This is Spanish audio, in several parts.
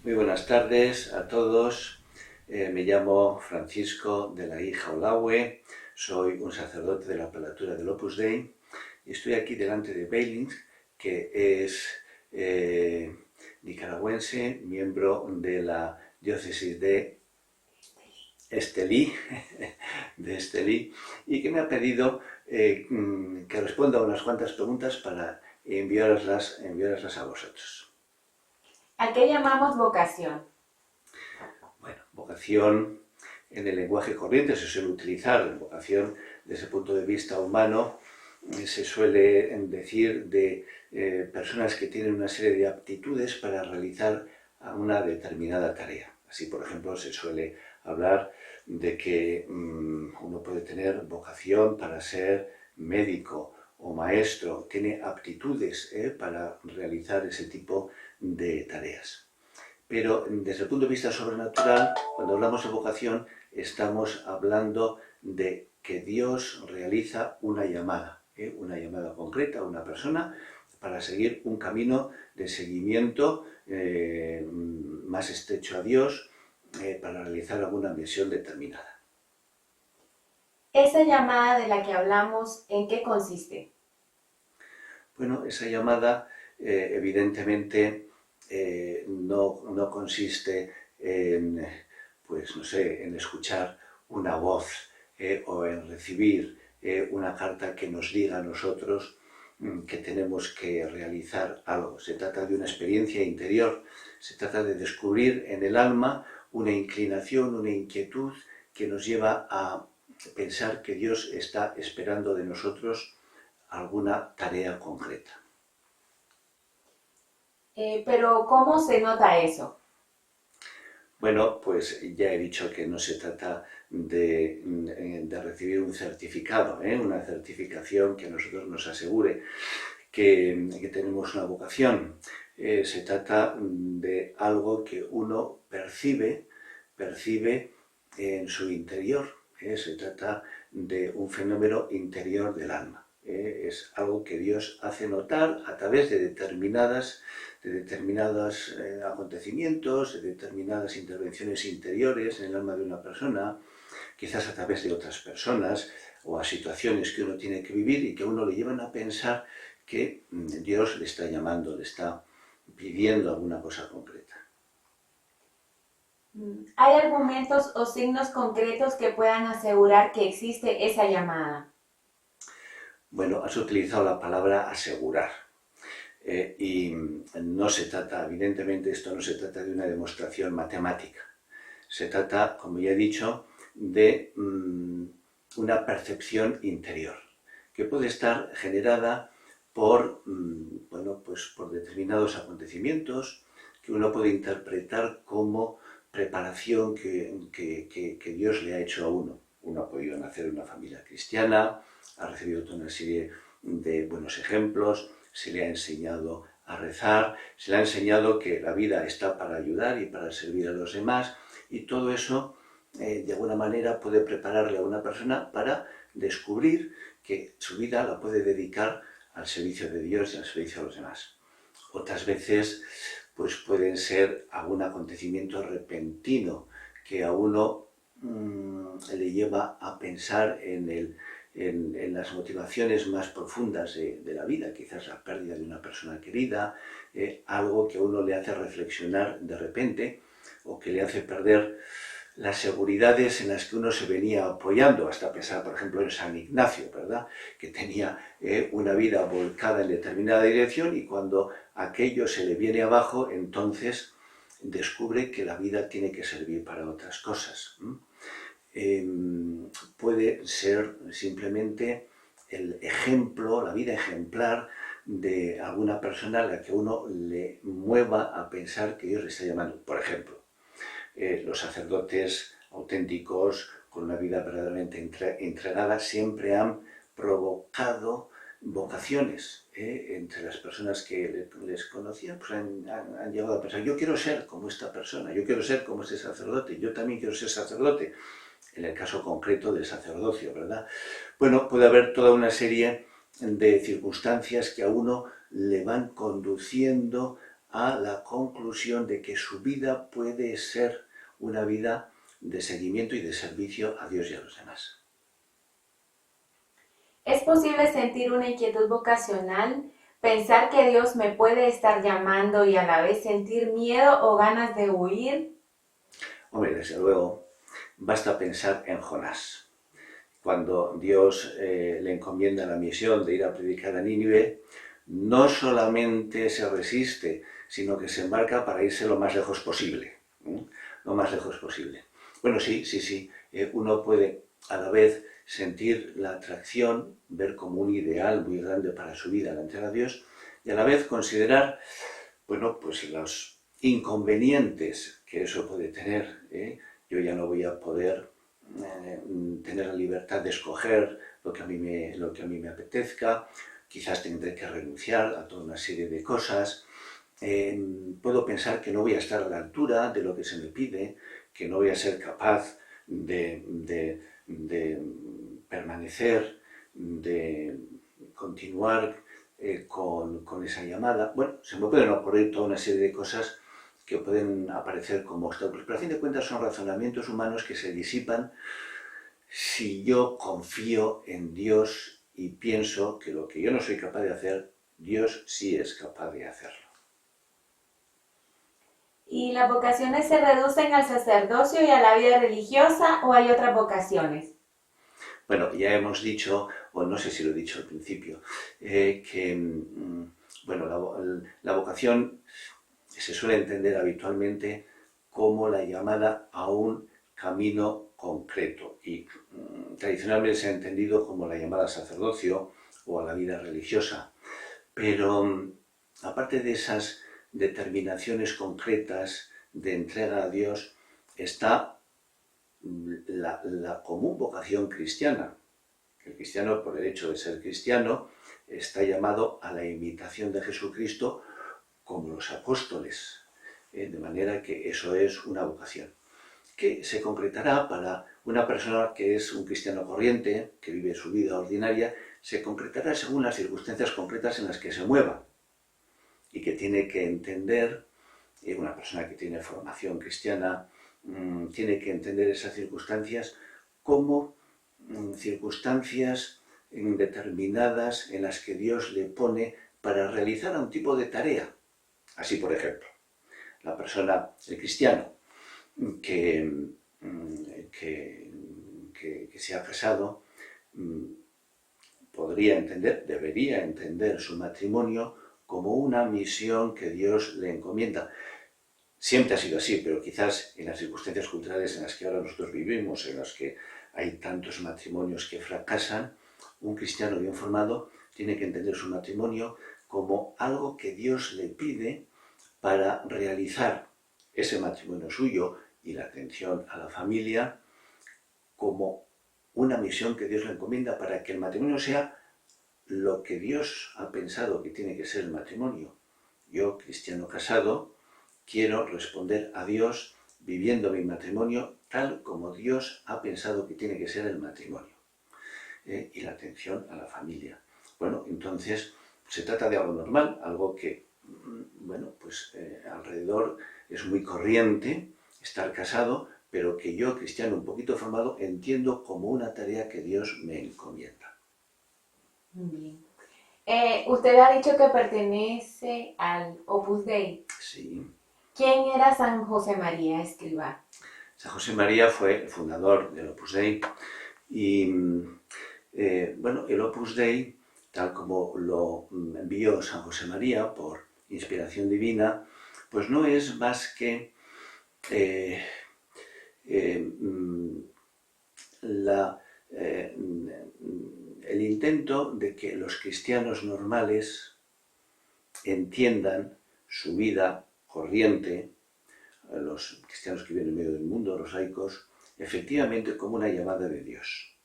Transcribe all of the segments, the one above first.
Muy buenas tardes a todos. Me llamo Francisco de la Hija Olaue, soy un sacerdote de la prelatura del Opus Dei y estoy aquí delante de Beilings, que es nicaragüense, miembro de la diócesis de Estelí, y que me ha pedido que responda a unas cuantas preguntas para enviároslas a vosotros. ¿A qué llamamos vocación? Bueno, vocación en el lenguaje corriente se suele utilizar, vocación desde el punto de vista humano, se suele decir de personas que tienen una serie de aptitudes para realizar una determinada tarea. Así, por ejemplo, se suele hablar de que uno puede tener vocación para ser médico o maestro, tiene aptitudes para realizar ese tipo de tareas. Pero desde el punto de vista sobrenatural, cuando hablamos de vocación, estamos hablando de que Dios realiza una llamada concreta a una persona para seguir un camino de seguimiento más estrecho a Dios, para realizar alguna misión determinada. Esa llamada de la que hablamos, ¿en qué consiste? Bueno, esa llamada evidentemente no consiste en, pues no sé, en escuchar una voz o en recibir una carta que nos diga a nosotros que tenemos que realizar algo. Se trata de una experiencia interior, se trata de descubrir en el alma una inclinación, una inquietud que nos lleva a pensar que Dios está esperando de nosotros alguna tarea concreta. Pero ¿cómo se nota eso? Bueno, pues ya he dicho que no se trata de recibir un certificado, una certificación que a nosotros nos asegure que tenemos una vocación. Se trata de algo que uno percibe en su interior. Se trata de un fenómeno interior del alma. Es algo que Dios hace notar a través de determinados acontecimientos, de determinadas intervenciones interiores en el alma de una persona, quizás a través de otras personas o a situaciones que uno tiene que vivir y que a uno le llevan a pensar que Dios le está llamando, le está pidiendo alguna cosa concreta. ¿Hay argumentos o signos concretos que puedan asegurar que existe esa llamada? Bueno, has utilizado la palabra asegurar. Y no se trata, evidentemente esto no se trata de una demostración matemática. Se trata, como ya he dicho, de una percepción interior, que puede estar generada por, por determinados acontecimientos que uno puede interpretar como preparación que Dios le ha hecho a uno. Uno ha podido nacer en una familia cristiana, ha recibido toda una serie de buenos ejemplos, se le ha enseñado a rezar, se le ha enseñado que la vida está para ayudar y para servir a los demás, y todo eso de alguna manera puede prepararle a una persona para descubrir que su vida la puede dedicar al servicio de Dios y al servicio a los demás. Otras veces pues pueden ser algún acontecimiento repentino que a uno le lleva a pensar en las motivaciones más profundas de la vida, quizás la pérdida de una persona querida, algo que a uno le hace reflexionar de repente o que le hace perder las seguridades en las que uno se venía apoyando, hasta pensar, por ejemplo, en San Ignacio, ¿verdad?, que tenía una vida volcada en determinada dirección y cuando aquello se le viene abajo, entonces descubre que la vida tiene que servir para otras cosas. Puede ser simplemente el ejemplo, la vida ejemplar de alguna persona a la que uno le mueva a pensar que Dios le está llamando. Por ejemplo, los sacerdotes auténticos, con una vida verdaderamente entregada, siempre han provocado vocaciones entre las personas que les conocían, pues han llegado a pensar, yo quiero ser como esta persona, yo quiero ser como este sacerdote, yo también quiero ser sacerdote, en el caso concreto del sacerdocio, ¿verdad? Bueno, puede haber toda una serie de circunstancias que a uno le van conduciendo a la conclusión de que su vida puede ser una vida de seguimiento y de servicio a Dios y a los demás. ¿Es posible sentir una inquietud vocacional, pensar que Dios me puede estar llamando y a la vez sentir miedo o ganas de huir? Hombre, desde luego, basta pensar en Jonás. Cuando Dios le encomienda la misión de ir a predicar a Nínive, no solamente se resiste, sino que se embarca para irse lo más lejos posible. Lo más lejos posible. Bueno, sí, uno puede a la vez sentir la atracción, ver como un ideal muy grande para su vida la entrega a Dios, y a la vez considerar, bueno, pues los inconvenientes que eso puede tener. Yo ya no voy a poder tener la libertad de escoger lo que a mí me apetezca, quizás tendré que renunciar a toda una serie de cosas. Puedo pensar que no voy a estar a la altura de lo que se me pide, que no voy a ser capaz de permanecer, de continuar con esa llamada. Bueno, se me pueden ocurrir toda una serie de cosas que pueden aparecer como obstáculos, pero a fin de cuentas son razonamientos humanos que se disipan si yo confío en Dios y pienso que lo que yo no soy capaz de hacer, Dios sí es capaz de hacerlo. ¿Y las vocaciones se reducen al sacerdocio y a la vida religiosa o hay otras vocaciones? Bueno, ya hemos dicho, o no sé si lo he dicho al principio, que bueno, la vocación se suele entender habitualmente como la llamada a un camino concreto y tradicionalmente se ha entendido como la llamada al sacerdocio o a la vida religiosa. Pero aparte de esas determinaciones concretas de entrega a Dios, está la común vocación cristiana. El cristiano, por el hecho de ser cristiano, está llamado a la imitación de Jesucristo como los apóstoles, de manera que eso es una vocación, que se concretará para una persona que es un cristiano corriente, que vive su vida ordinaria, se concretará según las circunstancias concretas en las que se mueva y que tiene que entender, una persona que tiene formación cristiana, tiene que entender esas circunstancias como circunstancias determinadas en las que Dios le pone para realizar un tipo de tarea. Así, por ejemplo, la persona, el cristiano, que se ha casado, podría entender, debería entender su matrimonio como una misión que Dios le encomienda. Siempre ha sido así, pero quizás en las circunstancias culturales en las que ahora nosotros vivimos, en las que hay tantos matrimonios que fracasan, un cristiano bien formado tiene que entender su matrimonio como algo que Dios le pide para realizar ese matrimonio suyo y la atención a la familia como una misión que Dios le encomienda para que el matrimonio sea lo que Dios ha pensado que tiene que ser el matrimonio. Yo, cristiano casado, quiero responder a Dios viviendo mi matrimonio tal como Dios ha pensado que tiene que ser el matrimonio. Y la atención a la familia. Bueno, entonces se trata de algo normal, algo que, bueno, pues alrededor es muy corriente estar casado, pero que yo, cristiano un poquito formado, entiendo como una tarea que Dios me encomienda. Bien. Usted ha dicho que pertenece al Opus Dei. Sí. ¿Quién era San José María Escrivá? San José María fue el fundador del Opus Dei y, bueno, el Opus Dei, tal como lo envió San José María por inspiración divina, pues no es más que el intento de que los cristianos normales entiendan su vida corriente, los cristianos que viven en medio del mundo, los laicos, efectivamente como una llamada de Dios,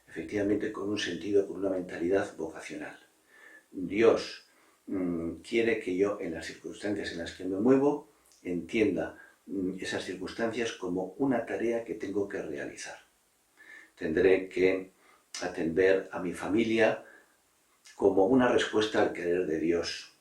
efectivamente con un sentido, con una mentalidad vocacional. Dios quiere que yo, en las circunstancias en las que me muevo, entienda esas circunstancias como una tarea que tengo que realizar. Tendré que atender a mi familia como una respuesta al querer de Dios.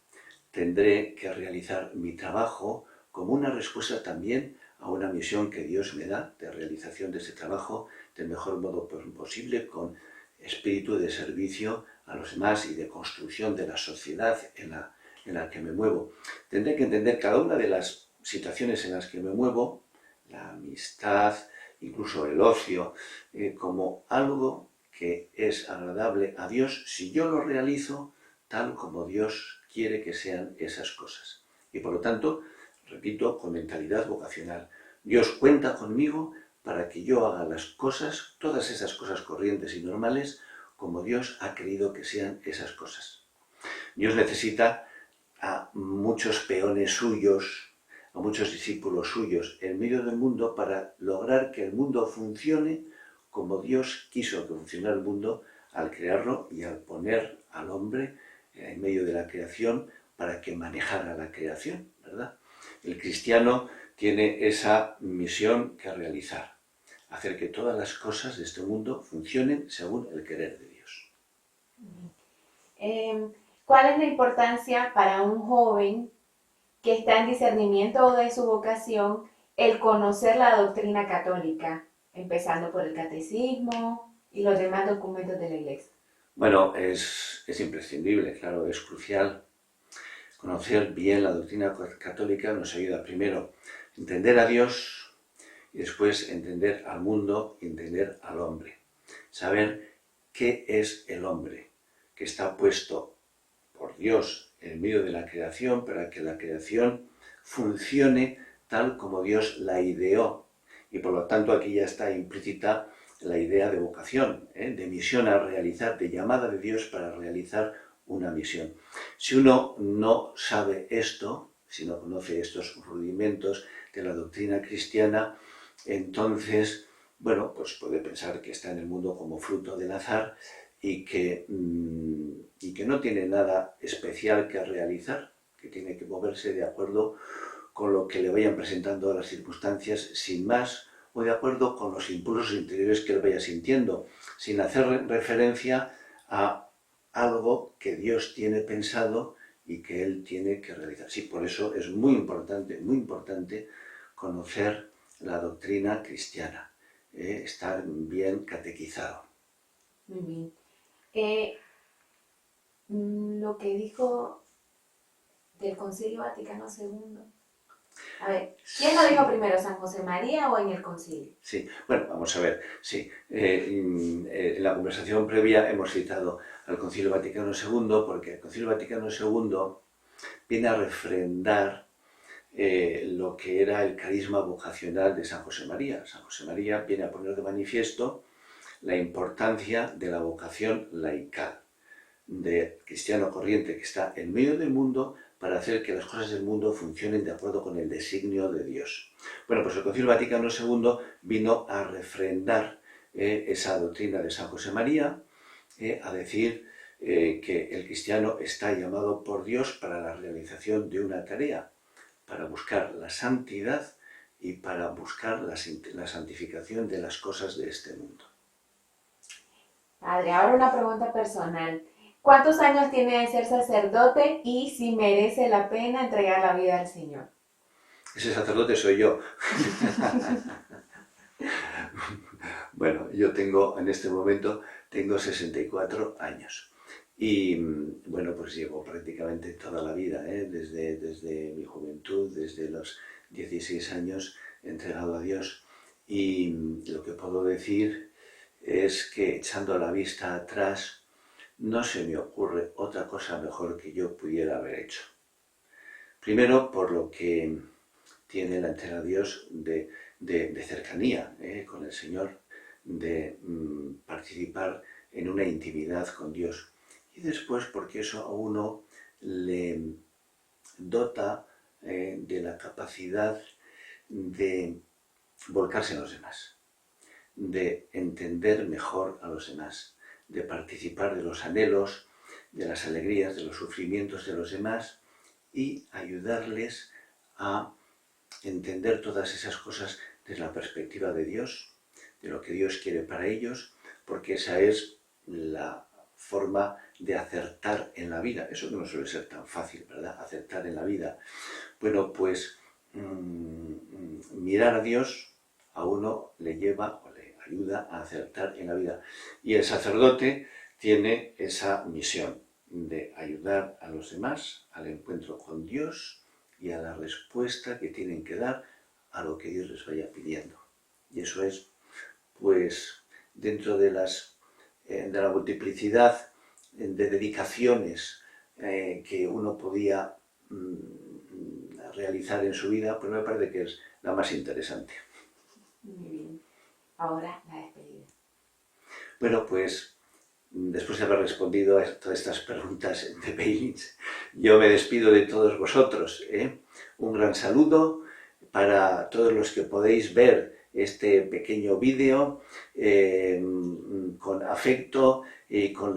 tendré que realizar mi trabajo como una respuesta también a una misión que Dios me da de realización de ese trabajo del mejor modo posible, con espíritu de servicio a los demás y de construcción de la sociedad en la que me muevo. Tendré que entender cada una de las situaciones en las que me muevo, la amistad, incluso el ocio, como algo que es agradable a Dios si yo lo realizo tal como Dios quiere que sean esas cosas. Y por lo tanto, repito, con mentalidad vocacional. Dios cuenta conmigo para que yo haga las cosas, todas esas cosas corrientes y normales, como Dios ha querido que sean esas cosas. Dios necesita a muchos peones suyos, a muchos discípulos suyos en medio del mundo para lograr que el mundo funcione como Dios quiso que funcionara el mundo al crearlo y al poner al hombre en medio de la creación para que manejara la creación, ¿verdad? El cristiano tiene esa misión que realizar, hacer que todas las cosas de este mundo funcionen según el querer de Dios. ¿Cuál es la importancia para un joven que está en discernimiento de su vocación el conocer la doctrina católica, empezando por el catecismo y los demás documentos de la Iglesia? Bueno, es imprescindible, claro, es crucial. Conocer bien la doctrina católica nos ayuda primero a entender a Dios y después entender al mundo y entender al hombre. Saber qué es el hombre, que está puesto por Dios en medio de la creación para que la creación funcione tal como Dios la ideó. Y por lo tanto aquí ya está implícita la idea de vocación, de misión a realizar, de llamada de Dios para realizar una misión. Si uno no sabe esto, si no conoce estos rudimentos de la doctrina cristiana, entonces, bueno, pues puede pensar que está en el mundo como fruto del azar y que no tiene nada especial que realizar, que tiene que moverse de acuerdo con lo que le vayan presentando las circunstancias sin más, o de acuerdo con los impulsos interiores que él vaya sintiendo, sin hacer referencia a algo que Dios tiene pensado y que él tiene que realizar. Sí, por eso es muy importante conocer la doctrina cristiana, estar bien catequizado. Muy bien. Lo que dijo del Concilio Vaticano II. A ver, ¿quién lo dijo primero, San José María o en el concilio? Sí, bueno, vamos a ver, sí. En la conversación previa hemos citado al Concilio Vaticano II porque el Concilio Vaticano II viene a refrendar lo que era el carisma vocacional de San José María. San José María viene a poner de manifiesto la importancia de la vocación laical, de cristiano corriente que está en medio del mundo para hacer que las cosas del mundo funcionen de acuerdo con el designio de Dios. Bueno, pues el Concilio Vaticano II vino a refrendar esa doctrina de San José María, a decir que el cristiano está llamado por Dios para la realización de una tarea, para buscar la santidad y para buscar la santificación de las cosas de este mundo. Padre, ahora una pregunta personal. ¿Cuántos años tiene de ser sacerdote y si merece la pena entregar la vida al Señor? Ese sacerdote soy yo. Bueno, yo en este momento tengo 64 años. Y bueno, pues llevo prácticamente toda la vida, desde mi juventud, desde los 16 años, entregado a Dios. Y lo que puedo decir es que echando la vista atrás, no se me ocurre otra cosa mejor que yo pudiera haber hecho. Primero, por lo que tiene la entrega a Dios de cercanía con el Señor, de participar en una intimidad con Dios. Y después, porque eso a uno le dota de la capacidad de volcarse en los demás, de entender mejor a los demás, de participar de los anhelos, de las alegrías, de los sufrimientos de los demás y ayudarles a entender todas esas cosas desde la perspectiva de Dios, de lo que Dios quiere para ellos, porque esa es la forma de acertar en la vida. Eso no suele ser tan fácil, ¿verdad? Acertar en la vida. Bueno, pues mirar a Dios a uno le lleva o le ayuda a acertar en la vida. Y el sacerdote tiene esa misión de ayudar a los demás al encuentro con Dios y a la respuesta que tienen que dar a lo que Dios les vaya pidiendo. Y eso es, pues, dentro de la multiplicidad de dedicaciones que uno podía realizar en su vida, pues me parece que es la más interesante. Muy bien. Ahora la despedida. Bueno, pues después de haber respondido a todas estas preguntas de Beilins, yo me despido de todos vosotros. Un gran saludo para todos los que podéis ver este pequeño vídeo con afecto y con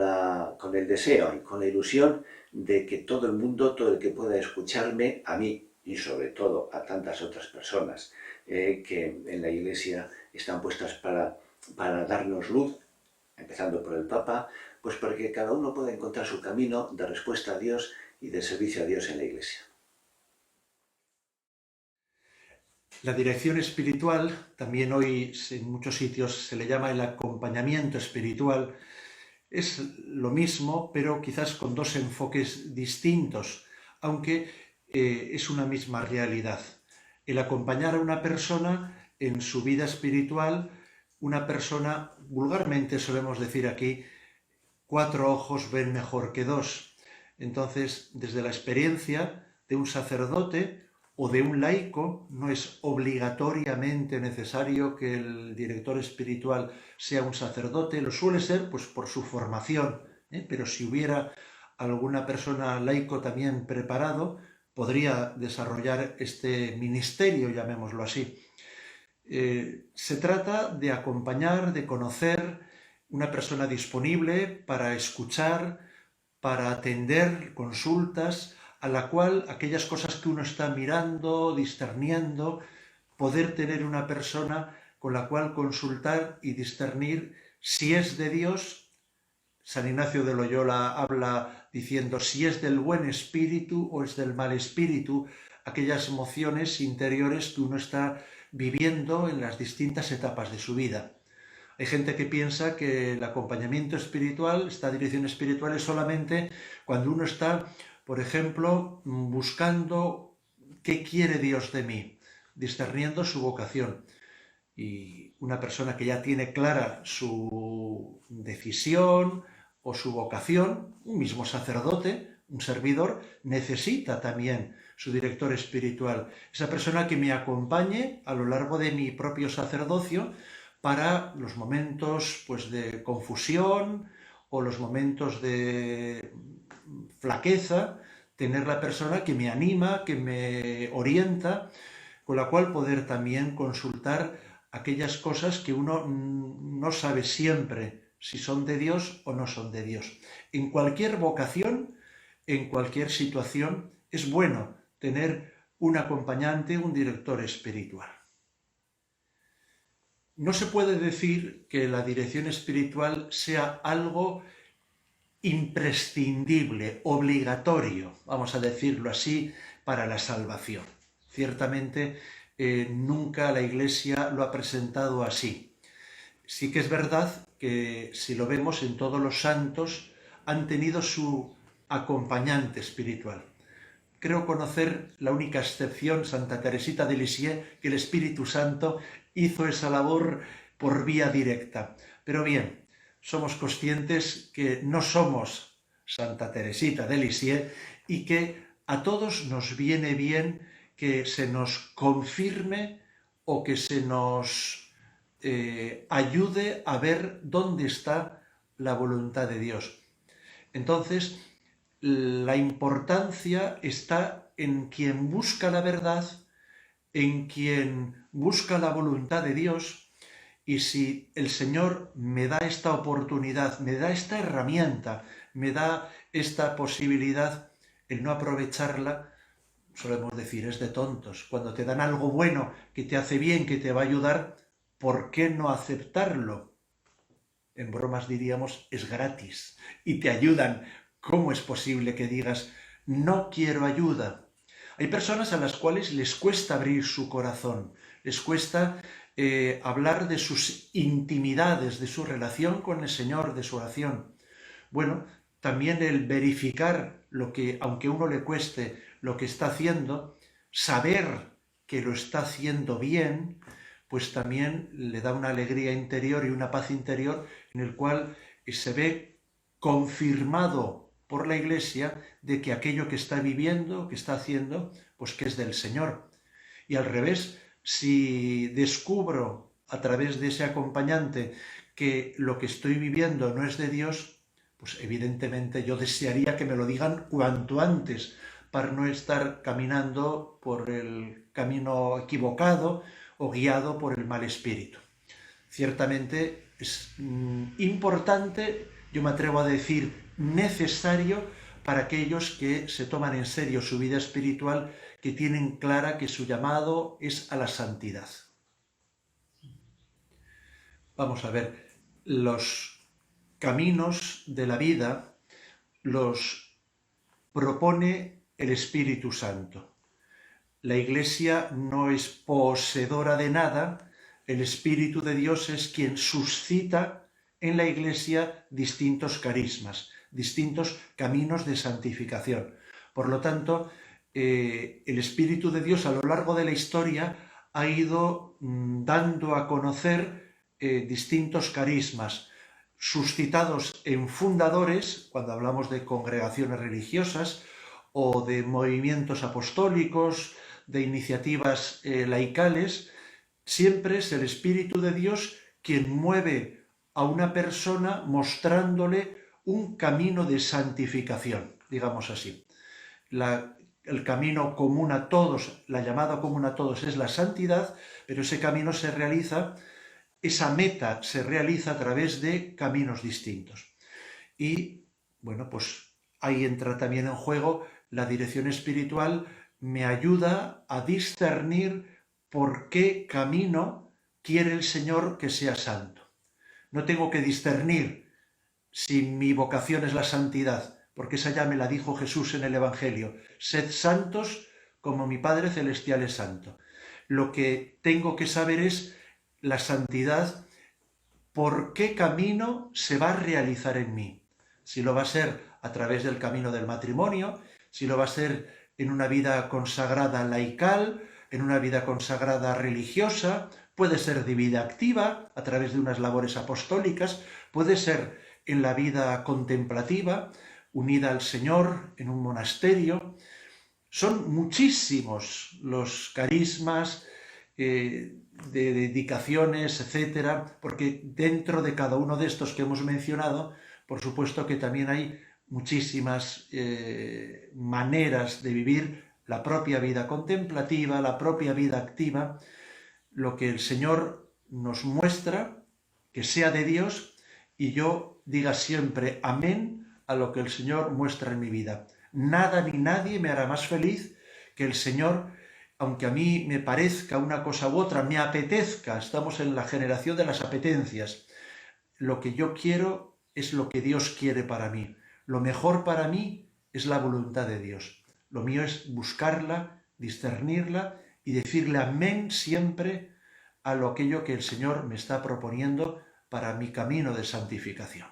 el deseo y con la ilusión de que todo el mundo, todo el que pueda escucharme, a mí y sobre todo a tantas otras personas que en la Iglesia están puestas para darnos luz, empezando por el Papa, pues para que cada uno pueda encontrar su camino de respuesta a Dios y de servicio a Dios en la Iglesia. La dirección espiritual, también hoy en muchos sitios se le llama el acompañamiento espiritual, es lo mismo, pero quizás con dos enfoques distintos, aunque es una misma realidad. El acompañar a una persona en su vida espiritual, una persona, vulgarmente solemos decir aquí, 4 ojos ven mejor que 2. Entonces, desde la experiencia de un sacerdote o de un laico, no es obligatoriamente necesario que el director espiritual sea un sacerdote, lo suele ser pues por su formación, pero si hubiera alguna persona laico también preparado, podría desarrollar este ministerio, llamémoslo así. Se trata de acompañar, de conocer, una persona disponible para escuchar, para atender consultas, a la cual aquellas cosas que uno está mirando, discerniendo, poder tener una persona con la cual consultar y discernir si es de Dios. San Ignacio de Loyola habla diciendo si es del buen espíritu o es del mal espíritu, aquellas emociones interiores que uno está viviendo en las distintas etapas de su vida. Hay gente que piensa que el acompañamiento espiritual, esta dirección espiritual, es solamente cuando uno está, por ejemplo, buscando qué quiere Dios de mí, discerniendo su vocación. Y una persona que ya tiene clara su decisión o su vocación, un mismo sacerdote, un servidor, necesita también su director espiritual. Esa persona que me acompañe a lo largo de mi propio sacerdocio para los momentos pues, de confusión o los momentos de flaqueza, tener la persona que me anima, que me orienta, con la cual poder también consultar aquellas cosas que uno no sabe siempre si son de Dios o no son de Dios. En cualquier vocación, en cualquier situación, es bueno tener un acompañante, un director espiritual. No se puede decir que la dirección espiritual sea algo imprescindible, obligatorio, vamos a decirlo así, para la salvación. Ciertamente, nunca la Iglesia lo ha presentado así. Sí que es verdad que si lo vemos en todos los santos, han tenido su acompañante espiritual. Creo conocer la única excepción, Santa Teresita de Lisieux, que el Espíritu Santo hizo esa labor por vía directa. Pero bien, somos conscientes que no somos Santa Teresita de Lisieux y que a todos nos viene bien que se nos confirme o que se nos ayude a ver dónde está la voluntad de Dios. Entonces, la importancia está en quien busca la verdad, en quien busca la voluntad de Dios, y si el Señor me da esta oportunidad, me da esta herramienta, me da esta posibilidad, el no aprovecharla, solemos decir, es de tontos. Cuando te dan algo bueno, que te hace bien, que te va a ayudar, ¿por qué no aceptarlo? en bromas diríamos, es gratis y te ayudan. ¿Cómo es posible que digas, no quiero ayuda? Hay personas a las cuales les cuesta abrir su corazón, les cuesta hablar de sus intimidades, de su relación con el Señor, de su oración. Bueno, también el verificar lo que, aunque a uno le cueste lo que está haciendo, saber que lo está haciendo bien, pues también le da una alegría interior y una paz interior en el cual se ve confirmado por la Iglesia de que aquello que está viviendo, que está haciendo, pues que es del Señor. Y al revés, si descubro a través de ese acompañante que lo que estoy viviendo no es de Dios, pues evidentemente yo desearía que me lo digan cuanto antes para no estar caminando por el camino equivocado o guiado por el mal espíritu. Ciertamente es importante, yo me atrevo a decir necesario, para aquellos que se toman en serio su vida espiritual, que tienen clara que su llamado es a la santidad. Vamos a ver, los caminos de la vida los propone el Espíritu Santo. La Iglesia no es poseedora de nada, el Espíritu de Dios es quien suscita en la Iglesia distintos carismas, distintos caminos de santificación. Por lo tanto, el Espíritu de Dios a lo largo de la historia ha ido dando a conocer distintos carismas, suscitados en fundadores, cuando hablamos de congregaciones religiosas o de movimientos apostólicos, de iniciativas laicales. Siempre es el Espíritu de Dios quien mueve a una persona mostrándole un camino de santificación, digamos así. El camino común a todos, la llamada común a todos es la santidad, pero ese camino se realiza, esa meta se realiza a través de caminos distintos. Y, bueno, pues ahí entra también en juego la dirección espiritual, me ayuda a discernir por qué camino quiere el Señor que sea santo. No tengo que discernir si mi vocación es la santidad, porque esa ya me la dijo Jesús en el Evangelio. Sed santos como mi Padre Celestial es santo. Lo que tengo que saber es la santidad, por qué camino se va a realizar en mí. Si lo va a ser a través del camino del matrimonio, si lo va a ser en una vida consagrada laical, en una vida consagrada religiosa, puede ser de vida activa, a través de unas labores apostólicas, puede ser en la vida contemplativa, unida al Señor, en un monasterio. Son muchísimos los carismas, de dedicaciones, etcétera, porque dentro de cada uno de estos que hemos mencionado, por supuesto que también hay muchísimas maneras de vivir la propia vida contemplativa, la propia vida activa, lo que el Señor nos muestra, que sea de Dios, y yo diga siempre amén a lo que el Señor muestra en mi vida. Nada ni nadie me hará más feliz que el Señor, aunque a mí me parezca una cosa u otra, me apetezca, estamos en la generación de las apetencias. Lo que yo quiero es lo que Dios quiere para mí. Lo mejor para mí es la voluntad de Dios. Lo mío es buscarla, discernirla y decirle amén siempre a lo aquello que el Señor me está proponiendo para mi camino de santificación.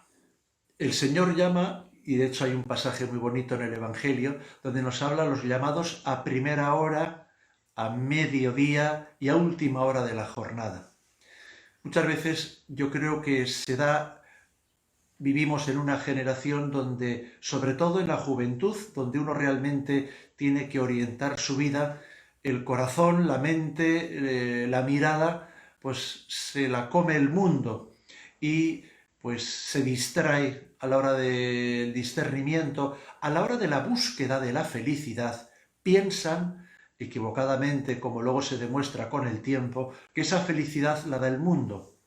El Señor llama, y de hecho hay un pasaje muy bonito en el Evangelio, donde nos habla los llamados a primera hora, a mediodía y a última hora de la jornada. Muchas veces yo creo que vivimos en una generación donde, sobre todo en la juventud, donde uno realmente tiene que orientar su vida, el corazón, la mente, la mirada, pues se la come el mundo y pues se distrae a la hora del discernimiento, a la hora de la búsqueda de la felicidad. Piensan, equivocadamente, como luego se demuestra con el tiempo, que esa felicidad la da el mundo.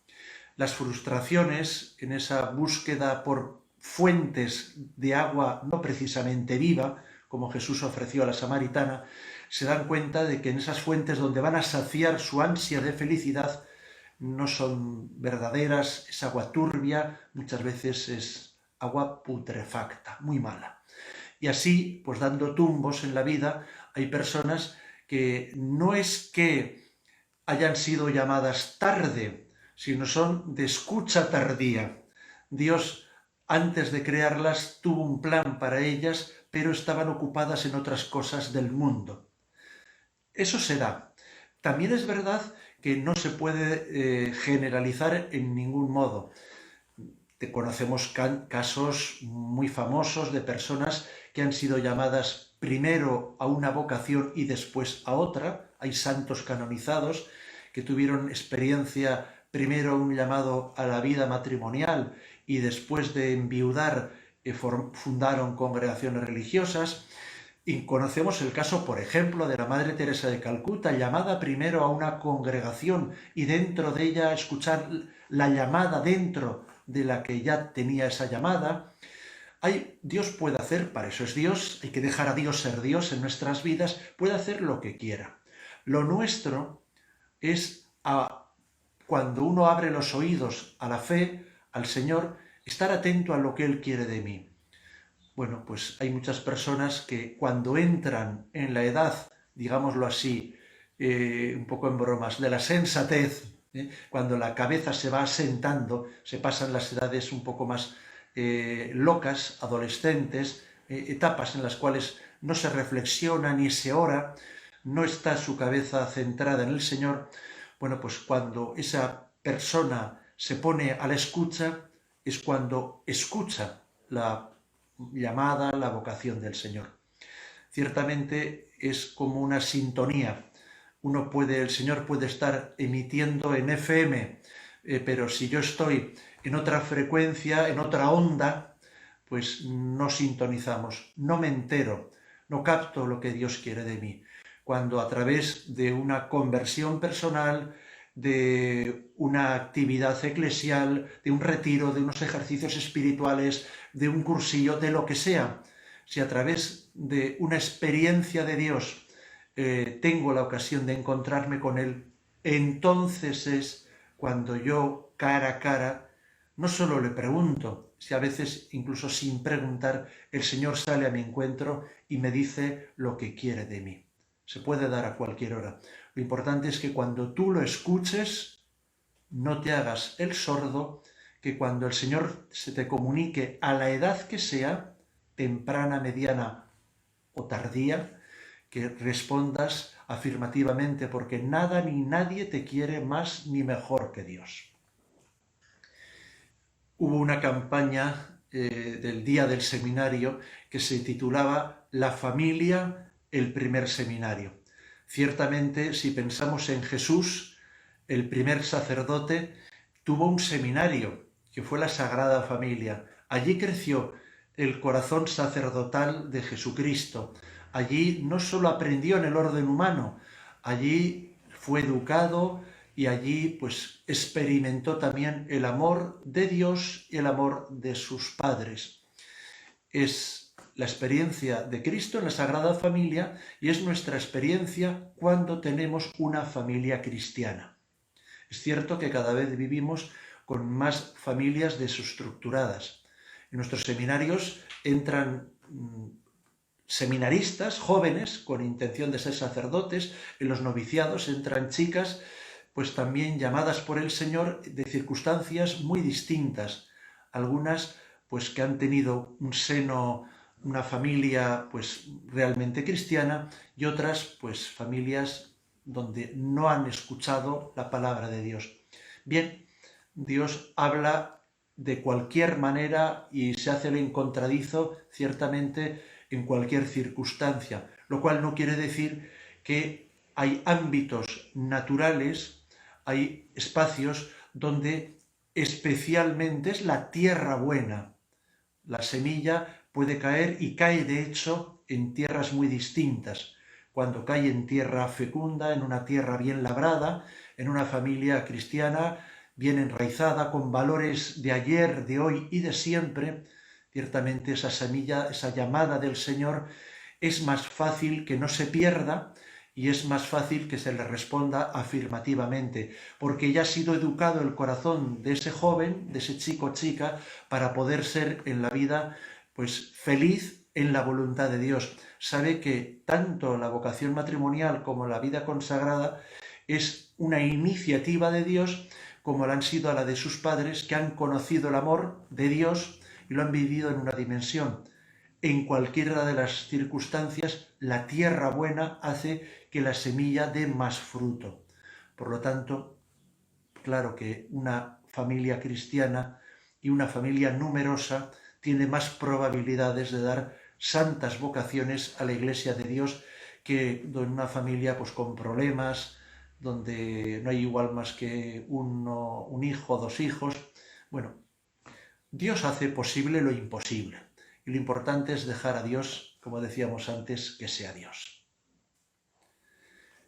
Las frustraciones en esa búsqueda por fuentes de agua no precisamente viva, como Jesús ofreció a la samaritana, se dan cuenta de que en esas fuentes donde van a saciar su ansia de felicidad no son verdaderas, es agua turbia, muchas veces es agua putrefacta, muy mala. Y así, pues dando tumbos en la vida, hay personas que no es que hayan sido llamadas tarde, sino son de escucha tardía. Dios, antes de crearlas, tuvo un plan para ellas, pero estaban ocupadas en otras cosas del mundo. Eso será. También es verdad que no se puede generalizar en ningún modo. Conocemos casos muy famosos de personas que han sido llamadas primero a una vocación y después a otra. Hay santos canonizados que tuvieron experiencia, primero un llamado a la vida matrimonial y después de enviudar fundaron congregaciones religiosas. Y conocemos el caso, por ejemplo, de la Madre Teresa de Calcuta, llamada primero a una congregación y dentro de ella escuchar la llamada dentro de la que ya tenía esa llamada. Dios puede hacer, para eso es Dios, hay que dejar a Dios ser Dios en nuestras vidas, puede hacer lo que quiera. Lo nuestro es, cuando uno abre los oídos a la fe, al Señor, estar atento a lo que Él quiere de mí. Bueno, pues hay muchas personas que cuando entran en la edad, digámoslo así, un poco en bromas, de la sensatez, cuando la cabeza se va asentando, se pasan las edades un poco más locas, adolescentes, etapas en las cuales no se reflexiona ni se ora, no está su cabeza centrada en el Señor. Bueno, pues cuando esa persona se pone a la escucha, es cuando escucha la llamada, la vocación del Señor. Ciertamente es como una sintonía. El Señor puede estar emitiendo en FM, pero si yo estoy en otra frecuencia, en otra onda, pues no sintonizamos, no me entero, no capto lo que Dios quiere de mí. Cuando a través de una conversión personal, de una actividad eclesial, de un retiro, de unos ejercicios espirituales, de un cursillo, de lo que sea, si a través de una experiencia de Dios tengo la ocasión de encontrarme con Él, entonces es cuando yo cara a cara no solo le pregunto, si a veces incluso sin preguntar el Señor sale a mi encuentro y me dice lo que quiere de mí. Se puede dar a cualquier hora. Lo importante es que cuando tú lo escuches, no te hagas el sordo, que cuando el Señor se te comunique a la edad que sea, temprana, mediana o tardía, que respondas afirmativamente, porque nada ni nadie te quiere más ni mejor que Dios. Hubo una campaña del día del seminario que se titulaba La familia, el primer seminario. Ciertamente, si pensamos en Jesús, el primer sacerdote, tuvo un seminario, que fue la Sagrada Familia. Allí creció el corazón sacerdotal de Jesucristo. Allí no solo aprendió en el orden humano, allí fue educado y allí pues experimentó también el amor de Dios y el amor de sus padres. Es la experiencia de Cristo en la Sagrada Familia y es nuestra experiencia cuando tenemos una familia cristiana. Es cierto que cada vez vivimos con más familias desestructuradas. En nuestros seminarios entran seminaristas jóvenes con intención de ser sacerdotes, en los noviciados entran chicas pues también llamadas por el Señor de circunstancias muy distintas, algunas pues que han tenido un seno, una familia pues realmente cristiana y otras pues familias donde no han escuchado la palabra de Dios. Bien, Dios habla de cualquier manera y se hace el encontradizo ciertamente en cualquier circunstancia, lo cual no quiere decir que hay ámbitos naturales, hay espacios donde especialmente es la tierra buena. La semilla puede caer y cae de hecho en tierras muy distintas. Cuando cae en tierra fecunda, en una tierra bien labrada, en una familia cristiana bien enraizada, con valores de ayer, de hoy y de siempre, ciertamente esa semilla, esa llamada del Señor, es más fácil que no se pierda y es más fácil que se le responda afirmativamente, porque ya ha sido educado el corazón de ese joven, de ese chico o chica, para poder ser en la vida pues feliz en la voluntad de Dios. Sabe que tanto la vocación matrimonial como la vida consagrada es una iniciativa de Dios, como la han sido a la de sus padres, que han conocido el amor de Dios y lo han vivido en una dimensión. En cualquiera de las circunstancias, la tierra buena hace que la semilla dé más fruto. Por lo tanto, claro que una familia cristiana y una familia numerosa tiene más probabilidades de dar santas vocaciones a la Iglesia de Dios que en una familia pues, con problemas, donde no hay igual más que un hijo, dos hijos. Bueno, Dios hace posible lo imposible. Y lo importante es dejar a Dios, como decíamos antes, que sea Dios.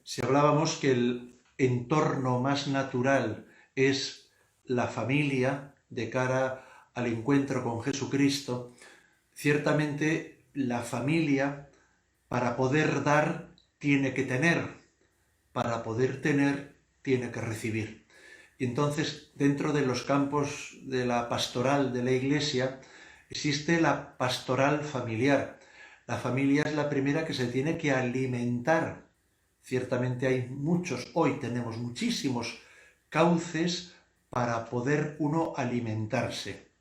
Si hablábamos que el entorno más natural es la familia de cara al encuentro con Jesucristo, ciertamente la familia, para poder dar, tiene que tener. Para poder tener, tiene que recibir. Y entonces, dentro de los campos de la pastoral de la Iglesia, existe la pastoral familiar. La familia es la primera que se tiene que alimentar. Ciertamente hay muchos, hoy tenemos muchísimos cauces para poder uno alimentarse.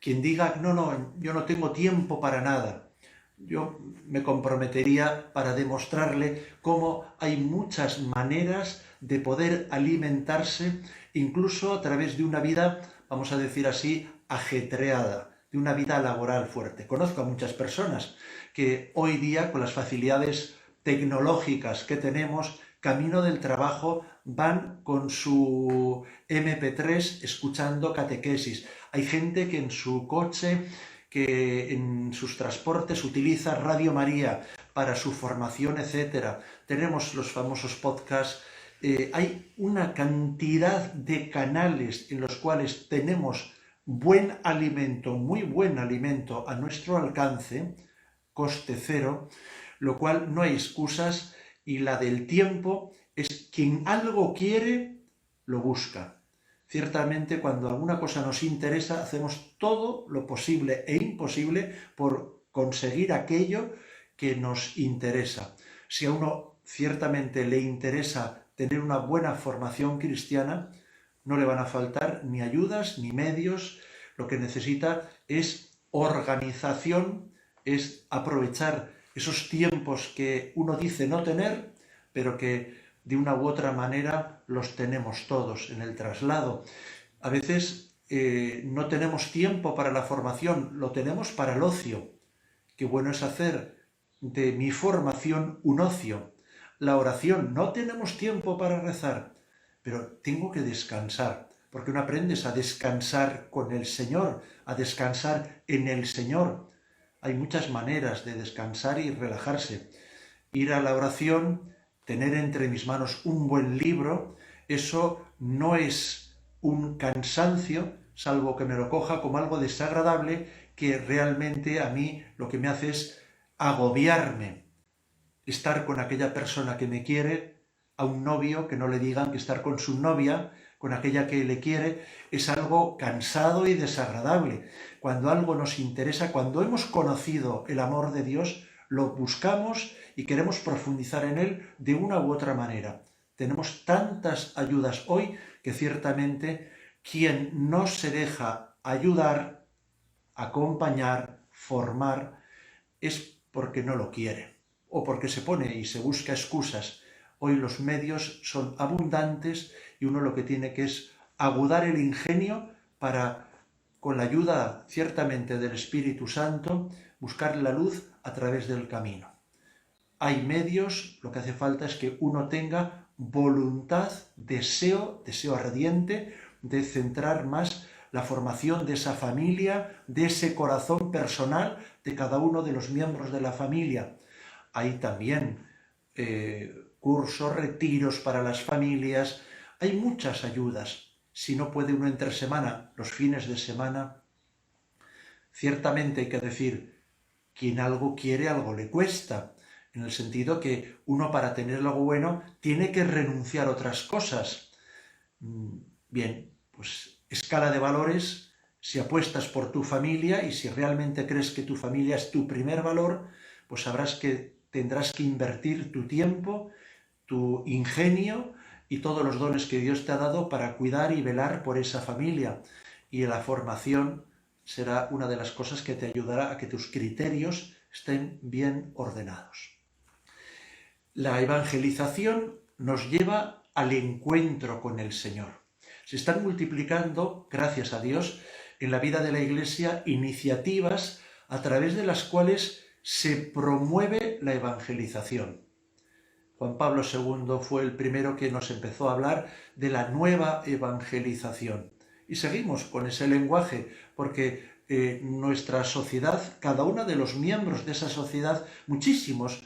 Quien diga, no, yo no tengo tiempo para nada, yo me comprometería para demostrarle cómo hay muchas maneras de poder alimentarse, incluso a través de una vida, vamos a decir así, ajetreada, de una vida laboral fuerte. Conozco a muchas personas que hoy día, con las facilidades tecnológicas que tenemos, camino del trabajo van con su MP3 escuchando catequesis. Hay gente que en su coche, que en sus transportes utiliza Radio María para su formación, etc. Tenemos los famosos podcasts. Hay una cantidad de canales en los cuales tenemos buen alimento, muy buen alimento a nuestro alcance, coste cero, lo cual no hay excusas, y la del tiempo es quien algo quiere, lo busca. Ciertamente, cuando alguna cosa nos interesa, hacemos todo lo posible e imposible por conseguir aquello que nos interesa. Si a uno ciertamente le interesa tener una buena formación cristiana, no le van a faltar ni ayudas ni medios. Lo que necesita es organización, es aprovechar esos tiempos que uno dice no tener, pero que de una u otra manera los tenemos todos en el traslado. A veces no tenemos tiempo para la formación, lo tenemos para el ocio. Qué bueno es hacer de mi formación un ocio. La oración, no tenemos tiempo para rezar, pero tengo que descansar, porque uno aprendes a descansar con el Señor, a descansar en el Señor. Hay muchas maneras de descansar y relajarse. Ir a la oración, tener entre mis manos un buen libro, eso no es un cansancio, salvo que me lo coja como algo desagradable, que realmente a mí lo que me hace es agobiarme. Estar con aquella persona que me quiere, a un novio que no le digan que estar con su novia, con aquella que le quiere, es algo cansado y desagradable. Cuando algo nos interesa, cuando hemos conocido el amor de Dios, lo buscamos y queremos profundizar en él de una u otra manera. Tenemos tantas ayudas hoy que ciertamente quien no se deja ayudar, acompañar, formar, es porque no lo quiere o porque se pone y se busca excusas. Hoy los medios son abundantes y uno lo que tiene que es agudar el ingenio para, con la ayuda ciertamente del Espíritu Santo, buscar la luz a través del camino. Hay medios, lo que hace falta es que uno tenga voluntad, deseo ardiente de centrar más la formación de esa familia, de ese corazón personal de cada uno de los miembros de la familia. Hay también cursos, retiros para las familias, hay muchas ayudas. Si no puede uno entre semana, los fines de semana, ciertamente hay que decir, quien algo quiere, algo le cuesta. en el sentido que uno para tener algo bueno tiene que renunciar a otras cosas. Bien, pues escala de valores, si apuestas por tu familia y si realmente crees que tu familia es tu primer valor, pues sabrás que tendrás que invertir tu tiempo, tu ingenio y todos los dones que Dios te ha dado para cuidar y velar por esa familia. Y la formación será una de las cosas que te ayudará a que tus criterios estén bien ordenados. La evangelización nos lleva al encuentro con el Señor. Se están multiplicando, gracias a Dios, en la vida de la Iglesia iniciativas a través de las cuales se promueve la evangelización. Juan Pablo II fue el primero que nos empezó a hablar de la nueva evangelización. Y seguimos con ese lenguaje, porque nuestra sociedad, cada uno de los miembros de esa sociedad, muchísimos,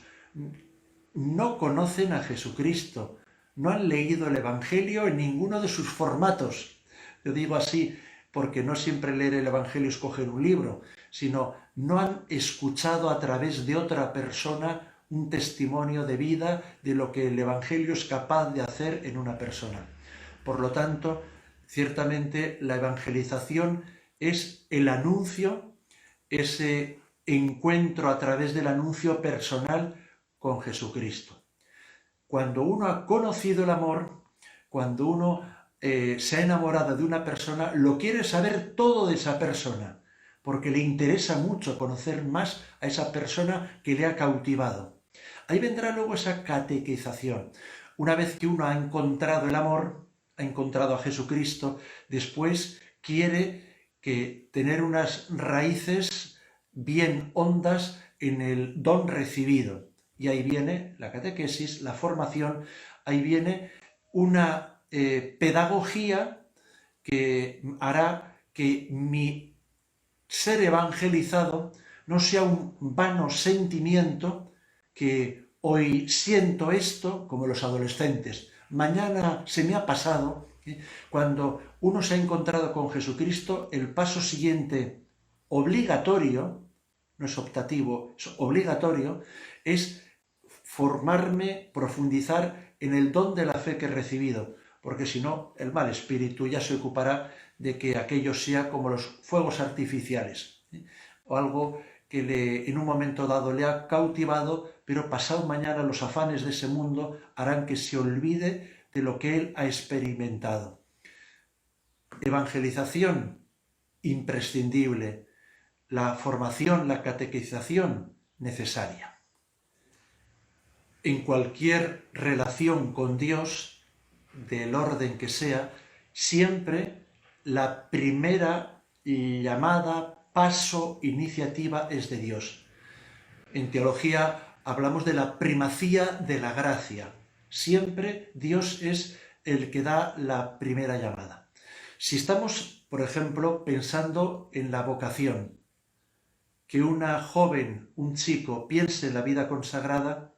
no conocen a Jesucristo, no han leído el Evangelio en ninguno de sus formatos. Yo digo así porque no siempre leer el Evangelio es coger un libro, sino no han escuchado a través de otra persona un testimonio de vida de lo que el Evangelio es capaz de hacer en una persona. Por lo tanto, ciertamente la evangelización es el anuncio, ese encuentro a través del anuncio personal con Jesucristo. Cuando uno ha conocido el amor, cuando uno se ha enamorado de una persona, lo quiere saber todo de esa persona, porque le interesa mucho conocer más a esa persona que le ha cautivado. Ahí vendrá luego esa catequización. Una vez que uno ha encontrado el amor, ha encontrado a Jesucristo, después quiere tener unas raíces bien hondas en el don recibido. Y ahí viene la catequesis, la formación, ahí viene una pedagogía que hará que mi ser evangelizado no sea un vano sentimiento que hoy siento esto, como los adolescentes, mañana se me ha pasado. Cuando uno se ha encontrado con Jesucristo, el paso siguiente obligatorio, no es optativo, es obligatorio, es formarme, profundizar en el don de la fe que he recibido, porque si no, el mal espíritu ya se ocupará de que aquello sea como los fuegos artificiales, o algo que en un momento dado le ha cautivado, pero pasado mañana los afanes de ese mundo harán que se olvide de lo que él ha experimentado. Evangelización imprescindible, la formación, la catequización necesaria. En cualquier relación con Dios, del orden que sea, siempre la primera llamada, paso, iniciativa es de Dios. En teología hablamos de la primacía de la gracia. Siempre Dios es el que da la primera llamada. Si estamos, por ejemplo, pensando en la vocación, que una joven, un chico, piense en la vida consagrada,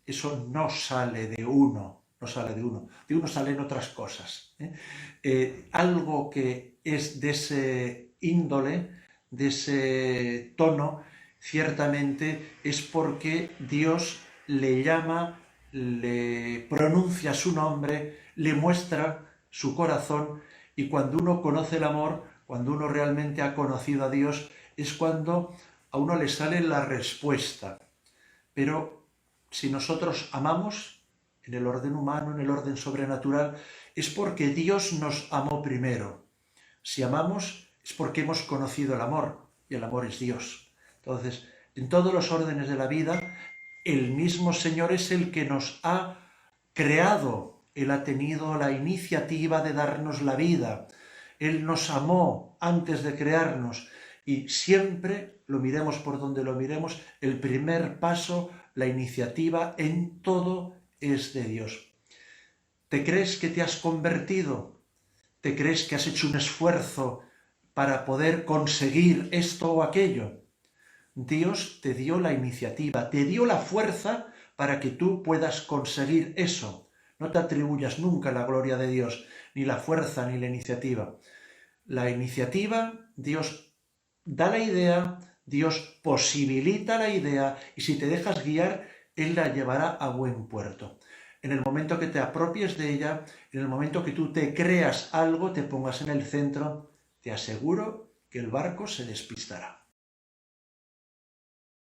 eso no sale de uno, de uno salen otras cosas. Algo que es de ese índole, de ese tono, ciertamente es porque Dios le llama, le pronuncia su nombre, le muestra su corazón, y cuando uno conoce el amor, cuando uno realmente ha conocido a Dios, es cuando a uno le sale la respuesta. Pero si nosotros amamos, en el orden humano, en el orden sobrenatural, es porque Dios nos amó primero. Si amamos, es porque hemos conocido el amor, y el amor es Dios. Entonces, en todos los órdenes de la vida, el mismo Señor es el que nos ha creado. Él ha tenido la iniciativa de darnos la vida. Él nos amó antes de crearnos. Y siempre, lo miremos por donde lo miremos, el primer paso, la iniciativa en todo es de Dios. ¿Te crees que te has convertido? ¿Te crees que has hecho un esfuerzo para poder conseguir esto o aquello? Dios te dio la iniciativa, te dio la fuerza para que tú puedas conseguir eso. No te atribuyas nunca la gloria de Dios, ni la fuerza ni la iniciativa. La iniciativa, Dios da la idea, Dios posibilita la idea, y si te dejas guiar, Él la llevará a buen puerto. En el momento que te apropies de ella, en el momento que tú te creas algo, te pongas en el centro, te aseguro que el barco se despistará.